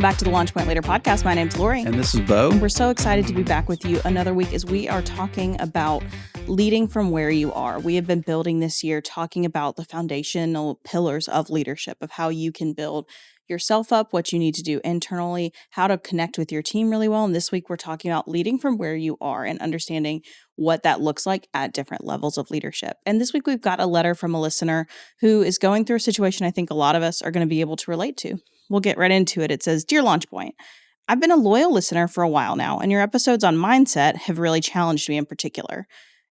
Welcome back to the Launch Point Leader podcast. My name's Lori. And this is Beau. We're so excited to be back with you another week as we are talking about leading from where you are. We have been building this year talking about the foundational pillars of leadership, of how you can build yourself up, what you need to do internally, how to connect with your team really well. And this week we're talking about leading from where you are and understanding what that looks like at different levels of leadership. And this week we've got a letter from a listener who is going through a situation I think a lot of us are going to be able to relate to. We'll get right into it. It says, "Dear Launchpoint, I've been a loyal listener for a while now, and your episodes on mindset have really challenged me in particular.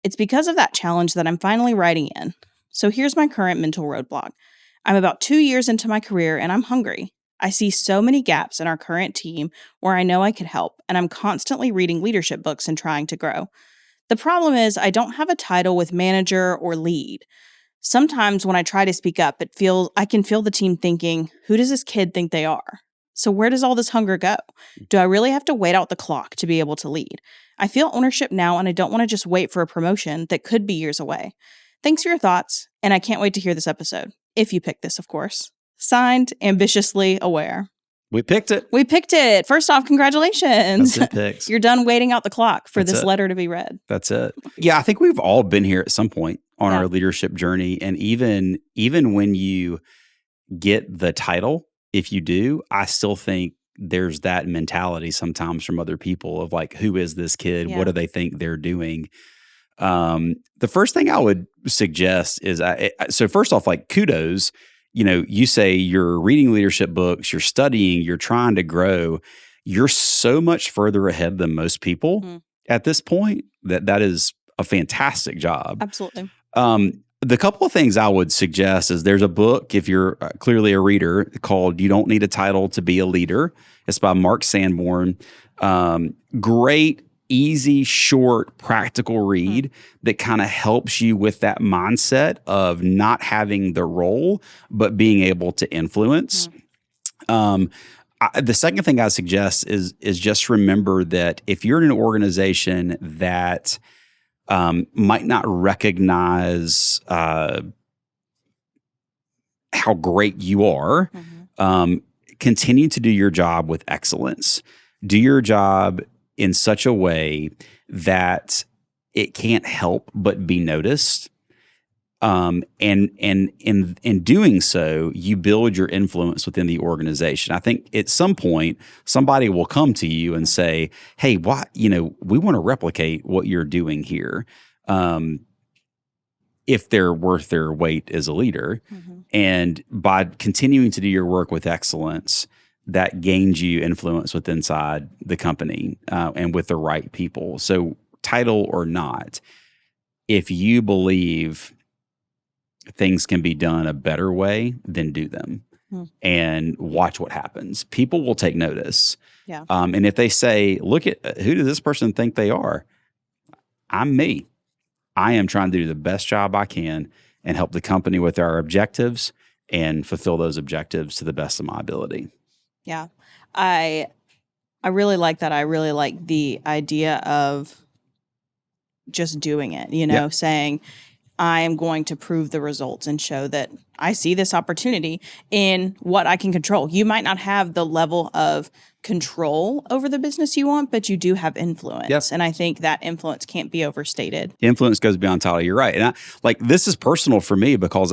It's because of that challenge that I'm finally writing in. So here's my current mental roadblock. I'm about 2 years into my career, and I'm hungry. I see so many gaps in our current team where I know I could help, and I'm constantly reading leadership books and trying to grow. The problem is I don't have a title with manager or lead. Sometimes when I try to speak up, I can feel the team thinking, who does this kid think they are? So where does all this hunger go? Do I really have to wait out the clock to be able to lead? I feel ownership now, and I don't want to just wait for a promotion that could be years away. Thanks for your thoughts, and I can't wait to hear this episode. If you pick this, of course. Signed, Ambitiously Aware." We picked it. We picked it. First off, congratulations. That's it, picks. You're done waiting out the clock for That's this it. letter to be read. That's it. Yeah, I think we've all been here at some point on Yeah. our leadership journey. And even when you get the title, if you do, I still think there's that mentality sometimes from other people of like, who is this kid? Yeah. What do they think they're doing? The first thing I would suggest is, so first off, like kudos. You say you're reading leadership books, you're studying, you're trying to grow. You're so much further ahead than most people at this point that is a fantastic job. Absolutely. The couple of things I would suggest is there's a book, if you're clearly a reader, called You Don't Need a Title to Be a Leader. It's by Mark Sanborn. Great, easy, short, practical read that kind of helps you with that mindset of not having the role, but being able to influence. The second thing I suggest is just remember that if you're in an organization that might not recognize how great you are, continue to do your job with excellence. Do your job in such a way that it can't help but be noticed. And in doing so, you build your influence within the organization. I think at some point, somebody will come to you and say, hey, we want to replicate what you're doing here. If they're worth their weight as a leader. And by continuing to do your work with excellence, that gains you influence with inside the company and with the right people. So title or not, if you believe things can be done a better way, then do them and watch what happens. People will take notice. Yeah. And if they say, look at who does this person think they are? I'm me. I am trying to do the best job I can and help the company with our objectives and fulfill those objectives to the best of my ability. Yeah. I really like that. I really like the idea of just doing it, saying, I am going to prove the results and show that I see this opportunity in what I can control. You might not have the level of control over the business you want, but you do have influence. Yep. And I think that influence can't be overstated. Influence goes beyond title. You're right. And this is personal for me because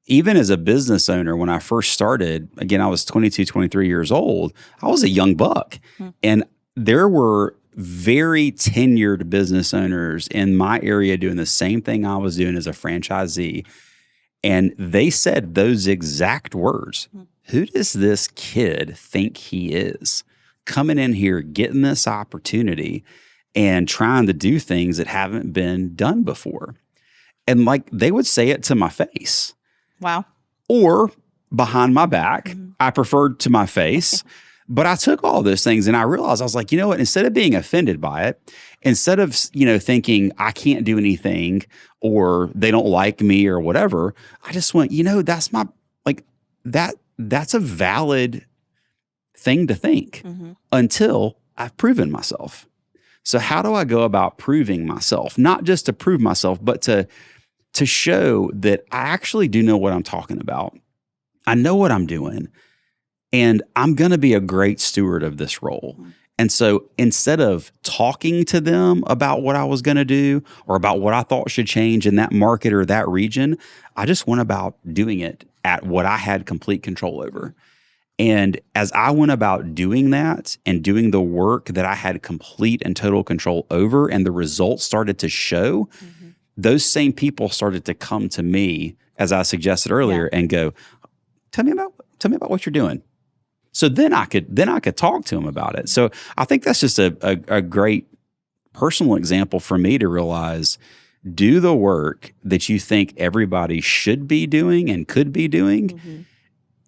even as a business owner, when I first started, again, I was 22, 23 years old. I was a young buck. And there were very tenured business owners in my area doing the same thing I was doing as a franchisee. And they said those exact words. Who does this kid think he is? Coming in here, getting this opportunity and trying to do things that haven't been done before. And they would say it to my face. Wow. Or behind my back. I preferred to my face. But I took all those things and I realized, I was like, you know what, instead of being offended by it, instead of, thinking I can't do anything or they don't like me or whatever, I just went, that's that's a valid thing to think until I've proven myself. So how do I go about proving myself? Not just to prove myself, but to show that I actually do know what I'm talking about. I know what I'm doing. and I'm going to be a great steward of this role. And so instead of talking to them about what I was going to do or about what I thought should change in that market or that region, I just went about doing it at what I had complete control over. And as I went about doing that and doing the work that I had complete and total control over, and the results started to show, those same people started to come to me, as I suggested earlier, and go, tell me about what you're doing. So then I could talk to them about it. So I think that's just a great personal example for me to realize, do the work that you think everybody should be doing and could be doing.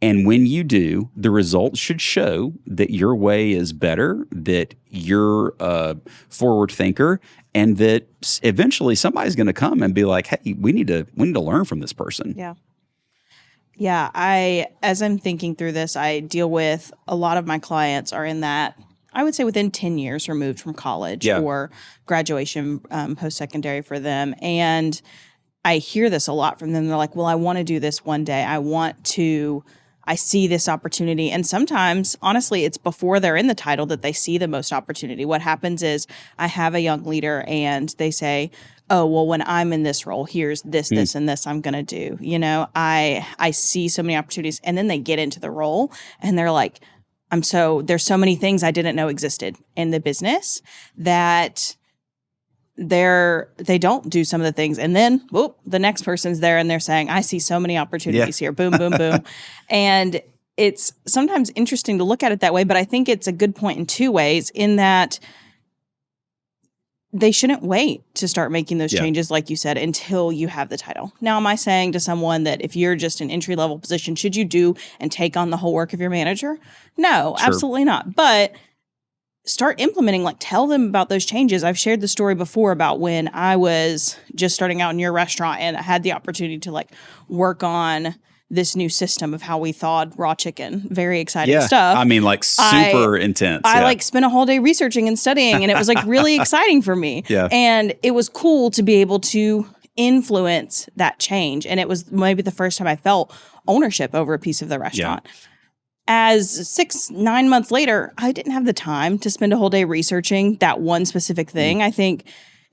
And when you do, the results should show that your way is better, that you're a forward thinker, and that eventually somebody's going to come and be like, hey, we need to learn from this person. Yeah. Yeah, as I'm thinking through this, I deal with a lot of my clients are in that, I would say within 10 years removed from college or graduation, post-secondary for them. And I hear this a lot from them. They're like, well, I want to do this one day. I see this opportunity. And sometimes, honestly, it's before they're in the title that they see the most opportunity. What happens is I have a young leader and they say, oh, well, when I'm in this role, here's this, this, and this I'm going to do. You know, I see so many opportunities. And then they get into the role and they're like, there's so many things I didn't know existed in the business that they don't do some of the things. And then, whoop, the next person's there and they're saying, I see so many opportunities here. Boom, boom, boom. And it's sometimes interesting to look at it that way, but I think it's a good point in two ways, in that they shouldn't wait to start making those changes, like you said, until you have the title. Now, am I saying to someone that if you're just an entry-level position, should you do and take on the whole work of your manager? No, absolutely not. But start implementing, like tell them about those changes. I've shared the story before about when I was just starting out in your restaurant and I had the opportunity to like work on this new system of how we thawed raw chicken. Very exciting stuff. I mean, like super intense. I like spent a whole day researching and studying, and it was like really exciting for me. And it was cool to be able to influence that change. And it was maybe the first time I felt ownership over a piece of the restaurant. As 6-9 months later, I didn't have the time to spend a whole day researching that one specific thing. I think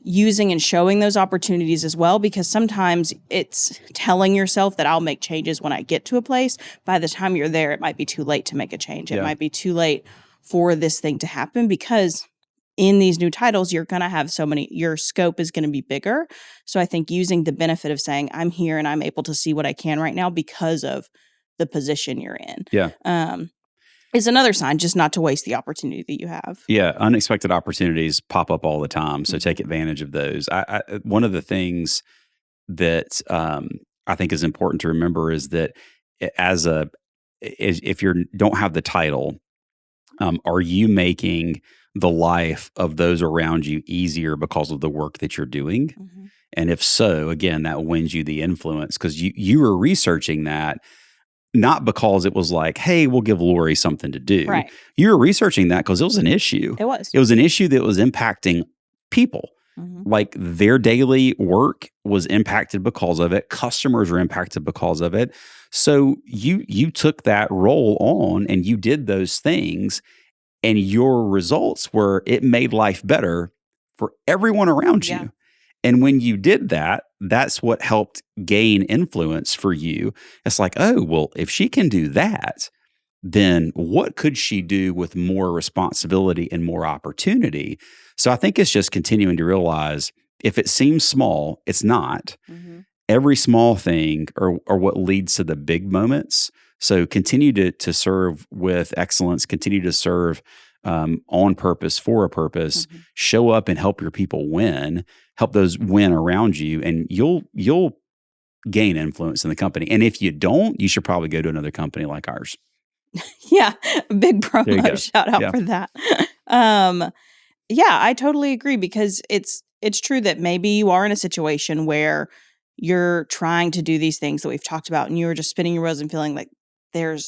using and showing those opportunities as well, because sometimes it's telling yourself that I'll make changes when I get to a place. By the time you're there, it might be too late to make a change. It might be too late for this thing to happen, because in these new titles, you're going to have your scope is going to be bigger. So I think using the benefit of saying, I'm here and I'm able to see what I can right now because of the position you're in. Is another sign, just not to waste the opportunity that you have. Yeah, unexpected opportunities pop up all the time, so take advantage of those. One of the things that I think is important to remember is that if you don't have the title, are you making the life of those around you easier because of the work that you're doing? And if so, again, that wins you the influence, because you were researching that. Not because it was like, hey, we'll give Lori something to do. Right. You were researching that because it was an issue. It was. It was an issue that was impacting people. Like their daily work was impacted because of it. Customers were impacted because of it. So you took that role on and you did those things, and your results were it made life better for everyone around you. And when you did that, that's what helped gain influence for you. It's like, oh, well, if she can do that, then what could she do with more responsibility and more opportunity? So I think it's just continuing to realize, if it seems small, it's not. Every small thing are what leads to the big moments. So continue to serve with excellence, continue to serve on purpose, for a purpose, show up and help your people win, help those win around you, and you'll gain influence in the company. And if you don't, you should probably go to another company like ours. Big promo shout out for that. I totally agree, because it's true that maybe you are in a situation where you're trying to do these things that we've talked about, and you're just spinning your wheels and feeling like they're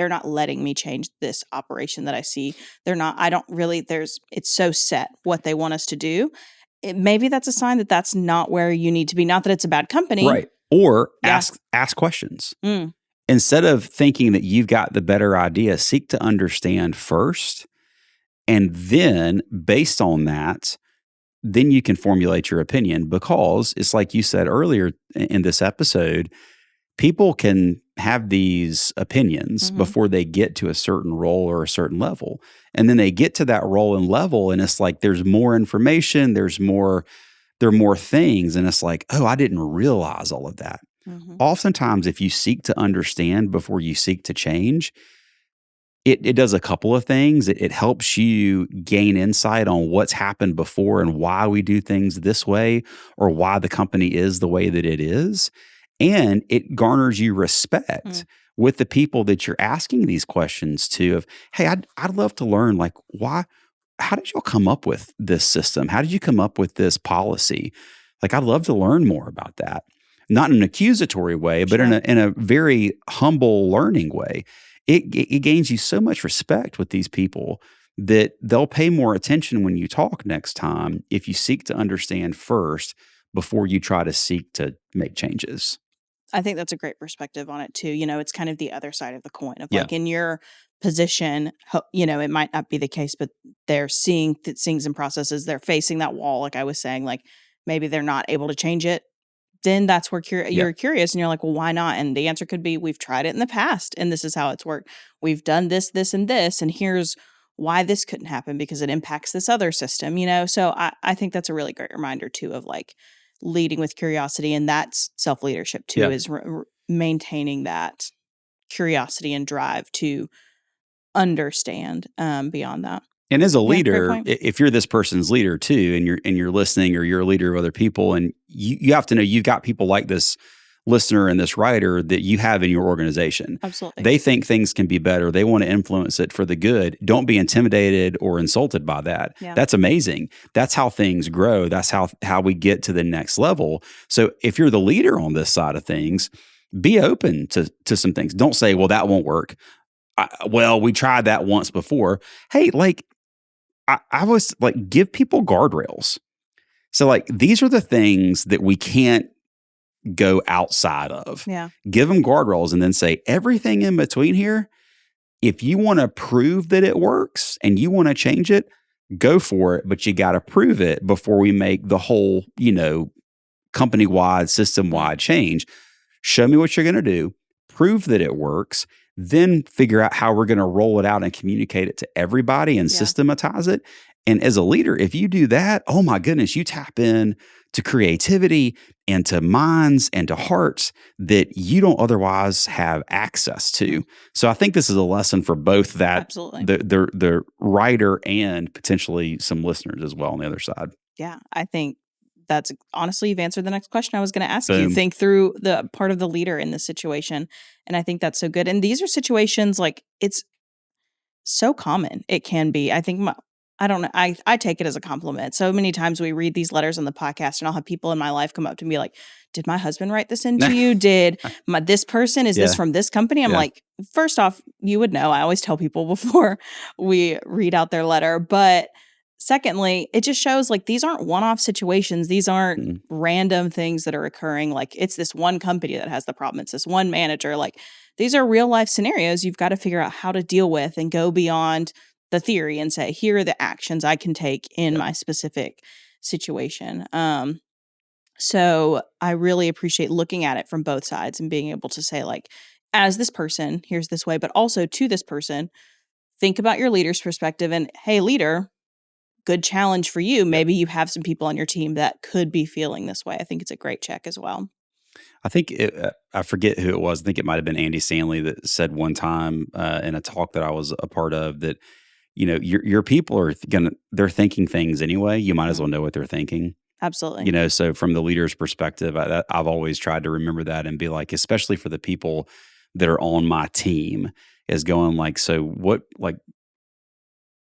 not letting me change this operation that I see. It's so set what they want us to do. Maybe that's a sign that that's not where you need to be. Not that it's a bad company. Right. Or ask questions. And instead of thinking that you've got the better idea, seek to understand first. And then based on that, then you can formulate your opinion, because it's like you said earlier in this episode, people can have these opinions before they get to a certain role or a certain level. And then they get to that role and level, and it's like there's more information, there are more things, and it's like, oh, I didn't realize all of that. Oftentimes, if you seek to understand before you seek to change, it does a couple of things. It helps you gain insight on what's happened before and why we do things this way, or why the company is the way that it is. And it garners you respect with the people that you're asking these questions to of, hey, I'd love to learn, like, how did y'all come up with this system? How did you come up with this policy? Like, I'd love to learn more about that. Not in an accusatory way, but in a very humble learning way. It gains you so much respect with these people that they'll pay more attention when you talk next time if you seek to understand first before you try to seek to make changes. I think that's a great perspective on it too. It's kind of the other side of the coin of Yeah. like in your position, it might not be the case, but they're seeing things and processes. They're facing that wall. Like I was saying, like maybe they're not able to change it. Then that's where you're curious and you're like, well, why not? And the answer could be, we've tried it in the past and this is how it's worked. We've done this, this, and this, and here's why this couldn't happen because it impacts this other system, So I think that's a really great reminder too of like leading with curiosity, and that's self-leadership too, is maintaining that curiosity and drive to understand beyond that. And as a great leader, point. if you're this person's leader too, and you're listening, or you're a leader of other people, and you have to know you've got people like this listener and this writer that you have in your organization. Absolutely. They think things can be better. They want to influence it for the good. Don't be intimidated or insulted by that. Yeah. That's amazing. That's how things grow. That's how we get to the next level. So if you're the leader on this side of things, be open to some things. Don't say, well, that won't work. Well, we tried that once before. Hey, like, I was like, give people guardrails. So like, these are the things that we can't go outside of. Yeah. Give them guardrails and then say everything in between here. If you want to prove that it works and you want to change it, go for it. But you got to prove it before we make the whole, company-wide, system-wide change. Show me what you're going to do. Prove that it works. Then figure out how we're going to roll it out and communicate it to everybody and systematize it. And as a leader, if you do that, oh my goodness, you tap in to creativity and to minds and to hearts that you don't otherwise have access to. So I think this is a lesson for both that Absolutely. the writer and potentially some listeners as well on the other side. Yeah, I think that's honestly, you've answered the next question I was going to ask Boom. you. Think through the part of the leader in this situation. And I think that's so good. And these are situations like it's so common. It can be. I think I don't know. I take it as a compliment. So many times we read these letters on the podcast and I'll have people in my life come up to me like, did my husband write this into you? Did this person, is this from this company? I'm like, first off, you would know. I always tell people before we read out their letter. But secondly, it just shows like these aren't one-off situations. These aren't random things that are occurring. Like it's this one company that has the problem. It's this one manager. Like these are real life scenarios you've got to figure out how to deal with and go beyond the theory and say, here are the actions I can take in my specific situation. So I really appreciate looking at it from both sides and being able to say like, as this person, here's this way, but also to this person, think about your leader's perspective and, hey, leader, good challenge for you. Maybe you have some people on your team that could be feeling this way. I think it's a great check as well. I think I forget who it was. I think it might have been Andy Stanley that said one time in a talk that I was a part of that, your people are they're thinking things anyway. You might as well know what they're thinking. Absolutely. So from the leader's perspective, I've always tried to remember that and be like, especially for the people that are on my team, is going like, so what, like,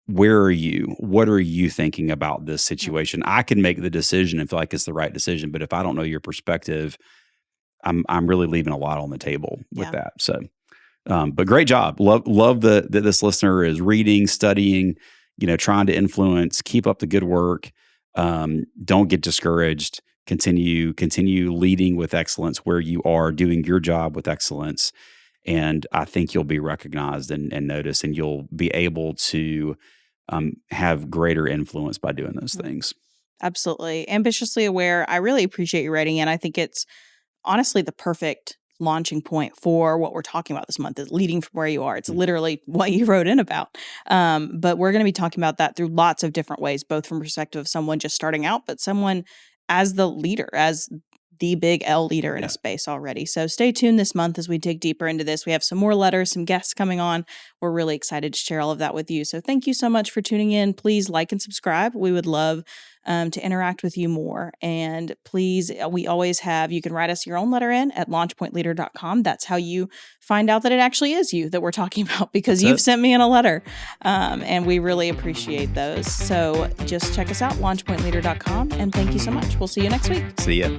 where are you? What are you thinking about this situation? I can make the decision and feel like it's the right decision, but if I don't know your perspective, I'm really leaving a lot on the table with that. So, but great job. Love that this listener is reading, studying, trying to influence. Keep up the good work. Don't get discouraged. Continue leading with excellence where you are, doing your job with excellence. And I think you'll be recognized and noticed, and you'll be able to have greater influence by doing those things. Absolutely. Ambitiously aware. I really appreciate you writing in. I think it's honestly the perfect launching point for what we're talking about this month is leading from where you are. It's literally what you wrote in about. But we're going to be talking about that through lots of different ways, both from perspective of someone just starting out, but someone as the leader, as the big L leader in a space already. So stay tuned this month as we dig deeper into this. We have some more letters, some guests coming on. We're really excited to share all of that with you. So thank you so much for tuning in. Please like and subscribe. We would love to interact with you more. And please, we always have, you can write us your own letter in at launchpointleader.com. That's how you find out that it actually is you that we're talking about, because you've sent me in a letter. And we really appreciate those. So just check us out, launchpointleader.com. And thank you so much. We'll see you next week. See ya.